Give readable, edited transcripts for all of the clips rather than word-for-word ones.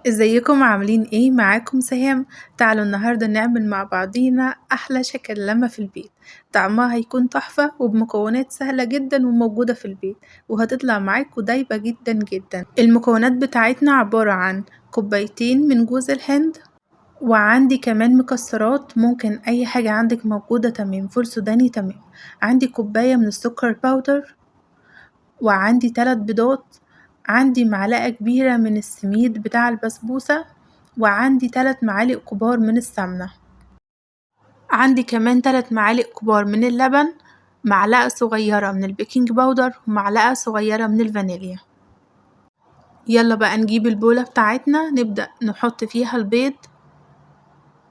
ازيكم عاملين ايه؟ معاكم سهام. تعالوا النهاردة نعمل مع بعضينا احلى شكلمة في البيت. طعمها هيكون تحفة وبمكونات سهلة جدا وموجودة في البيت، وهتطلع معاكم دايبة جدا جدا. المكونات بتاعتنا عبارة عن كوبايتين من جوز الهند، وعندي كمان مكسرات، ممكن اي حاجة عندك موجودة تمام، فول سوداني تمام. عندي كوباية من السكر باودر، وعندي 3 بيضات، عندي معلقة كبيرة من السميد بتاع البسبوسة، وعندي 3 معالق كبار من السمنة. عندي كمان 3 معالق كبار من اللبن، معلقة صغيرة من البيكنج باودر، ومعلقة صغيرة من الفانيليا. يلا بقى نجيب البولة بتاعتنا، نبدأ نحط فيها البيض،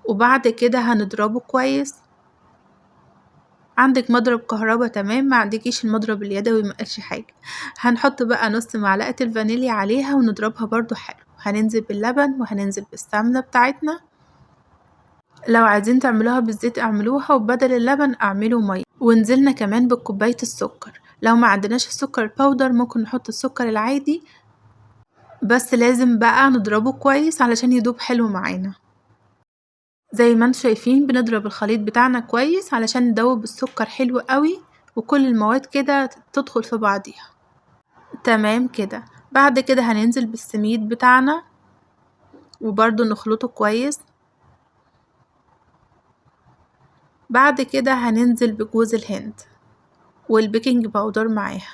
وبعد كده هنضربه كويس. عندك مضرب كهربا تمام، ما عندكيش المضرب اليدوي مقالش حاجة. هنحط بقى نص معلقة الفانيليا عليها ونضربها برضو حلو. هننزل باللبن وهننزل بالسمنة بتاعتنا. لو عايزين تعملوها بالزيت اعملوها، وبدل اللبن اعملوا مية. ونزلنا كمان بكوباية السكر. لو ما عندناش السكر الباودر ممكن نحط السكر العادي، بس لازم بقى نضربه كويس علشان يدوب حلو معانا. زي ما انتم شايفين بنضرب الخليط بتاعنا كويس علشان ندوب السكر حلو قوي، وكل المواد كده تدخل في بعضيها تمام كده. بعد كده هننزل بالسميد بتاعنا وبرضو نخلطه كويس. بعد كده هننزل بجوز الهند والبيكنج باودر معاها.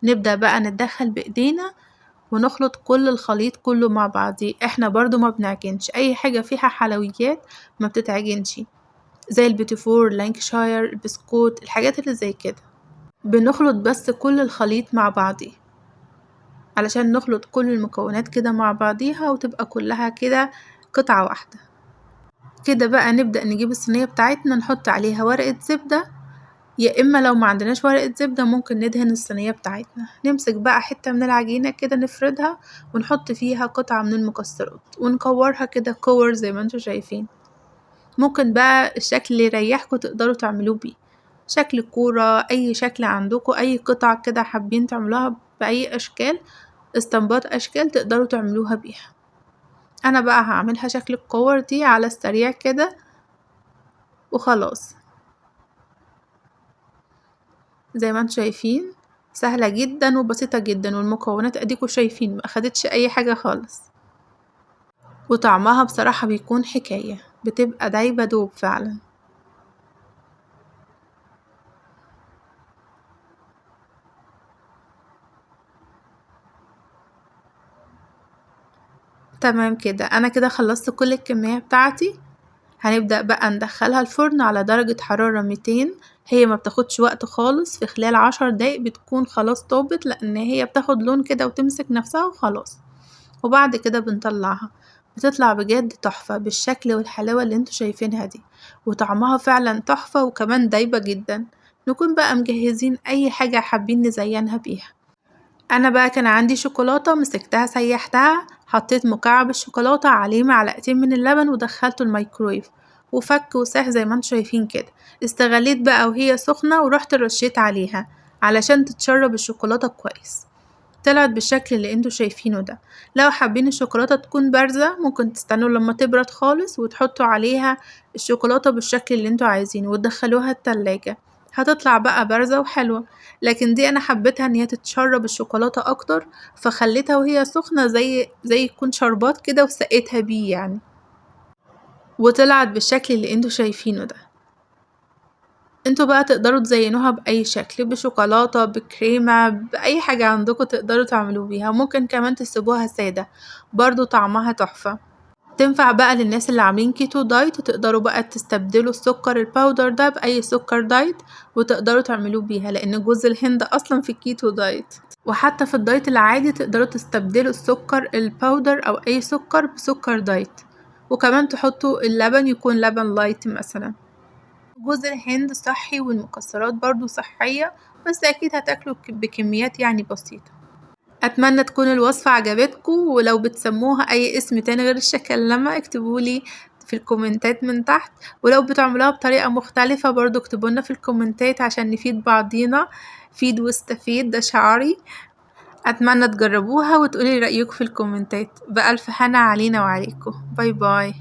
نبدأ بقى نتدخل بايدينا ونخلط كل الخليط كله مع بعضيه. احنا برضو ما بنعجنش اي حاجة فيها حلويات، ما بتتعجنش، زي البيتيفور، لانكشاير، البسكوت، الحاجات اللي زي كده. بنخلط بس كل الخليط مع بعضيه علشان نخلط كل المكونات كده مع بعضيها وتبقى كلها كده قطعة واحدة. كده بقى نبدأ نجيب الصينية بتاعتنا، نحط عليها ورقة زبدة، يا إما لو ما عندناش ورقة زبدة ممكن ندهن الصينية بتاعتنا. نمسك بقى حتة من العجينة كده نفردها ونحط فيها قطعة من المكسرات ونكورها كده كور زي ما انتوا شايفين. ممكن بقى الشكل اللي يريحكوا تقدروا تعملوه بيه، شكل كورة، أي شكل عندكم، أي قطع كده حابين تعملوها بأي أشكال، استنباط أشكال تقدروا تعملوها بيها. أنا بقى هعملها شكل الكور دي على السريع كده وخلاص. زي ما انتوا شايفين سهلة جدا وبسيطة جدا، والمكونات اديكوا شايفين ما اخدتش اي حاجة خالص، وطعمها بصراحة بيكون حكاية، بتبقى دايبة دوب فعلا. تمام كده، انا كده خلصت كل الكمية بتاعتي. هنبدأ بقى ندخلها الفرن على درجة حرارة 200. هي ما بتاخدش وقت خالص، في خلال 10 دقايق بتكون خلاص طابت، لان هي بتاخد لون كده وتمسك نفسها وخلاص. وبعد كده بنطلعها، بتطلع بجد تحفة بالشكل والحلاوة اللي انتوا شايفينها دي، وطعمها فعلا تحفة وكمان دايبة جدا. نكون بقى مجهزين اي حاجة حابين نزينها بيها. انا بقى كان عندي شوكولاتة، مسكتها سيحتها، حطيت مكعب الشوكولاتة عليه معلقتين من اللبن ودخلته الميكرويف وفك وساح زي ما انتوا شايفين كده. استغليت بقى وهي سخنة ورحت رشيت عليها علشان تتشرب الشوكولاتة كويس. طلعت بالشكل اللي انتوا شايفينه ده. لو حابين الشوكولاتة تكون بارزة ممكن تستنوا لما تبرد خالص وتحطوا عليها الشوكولاتة بالشكل اللي انتوا عايزينه وتدخلوها التلاجة، هتطلع بقى بارزة وحلوة. لكن دي انا حبيتها ان هي تتشرب الشوكولاتة اكتر، فخليتها وهي سخنة زي يكون شربات كده وسقيتها بيه يعني، وطلعت بالشكل اللي انتوا شايفينه ده. انتوا بقى تقدروا تزينوها بأي شكل، بشوكولاتة، بكريمة، بأي حاجة عندكم تقدروا تعملوا بيها. ممكن كمان تسيبوها سادة برضو طعمها تحفة. تنفع بقى للناس اللي عاملين كيتو دايت، وتقدروا بقى تستبدلوا السكر الباودر ده بأي سكر دايت وتقدروا تعملوه بيها، لأن جوز الهند أصلا في الكيتو دايت. وحتى في الدايت العادي تقدروا تستبدلوا السكر الباودر أو أي سكر بسكر دايت، وكمان تحطوا اللبن يكون لبن لايت مثلا. جوز الهند صحي والمكسرات برضو صحية، بس أكيد هتاكلوا بكميات يعني بسيطة. أتمنى تكون الوصفة عجبتكم، ولو بتسموها أي اسم تاني غير الشكلمة اكتبولي في الكومنتات من تحت، ولو بتعملوها بطريقة مختلفة برضو اكتبولنا في الكومنتات عشان نفيد بعضينا. فيد واستفيد، ده شعاري. اتمنى تجربوها وتقولي رأيكم في الكومنتات. بألف هنا علينا وعليكم. باي باي.